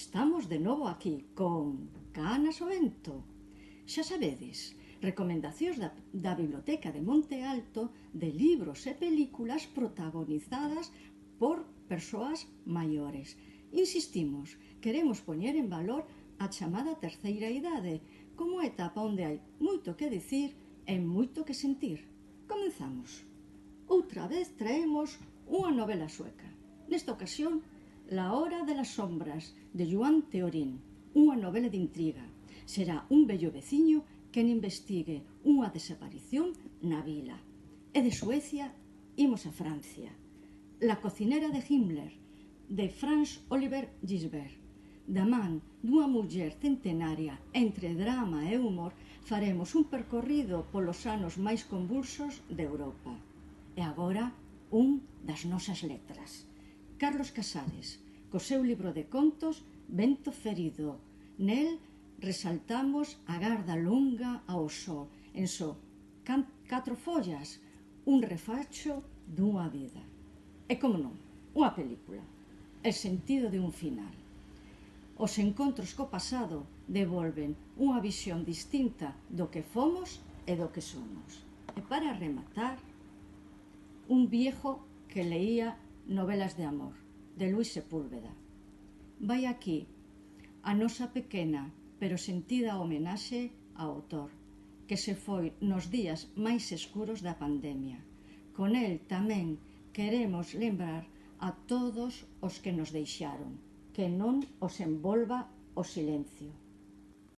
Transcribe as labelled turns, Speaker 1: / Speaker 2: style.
Speaker 1: Estamos de novo aquí con Canas ao vento. Xa sabedes, recomendacións da Biblioteca de Monte Alto de libros e películas protagonizadas por persoas maiores. Insistimos, queremos poñer en valor a chamada terceira idade como etapa onde hai moito que dicir e moito que sentir. Comenzamos. Outra vez traemos unha novela sueca. Nesta ocasión, La hora de las sombras, de Joan Theorin, unha novela de intriga. Será un vello veciño quen investigue unha desaparición na vila. E de Suecia imos a Francia. La cocinera de Himmler, de Franz Oliver Gisbert. Da man dunha muller centenaria entre drama e humor faremos un percorrido polos anos máis convulsos de Europa. E agora, un das nosas letras. Carlos Casares, co seu libro de contos Vento ferido. Nel resaltamos a garda longa ao sol, en só 4 follas, un refacho dunha vida. E como non, unha película, El sentido de un final. Os encontros co pasado devolven unha visión distinta do que fomos e do que somos. E para rematar, un viejo que leía novelas de amor, de Luis Sepúlveda. Vai aquí a nosa pequena pero sentida homenaxe ao autor, que se foi nos días máis escuros da pandemia. Con el tamén queremos lembrar a todos os que nos deixaron, que non os envolva o silencio.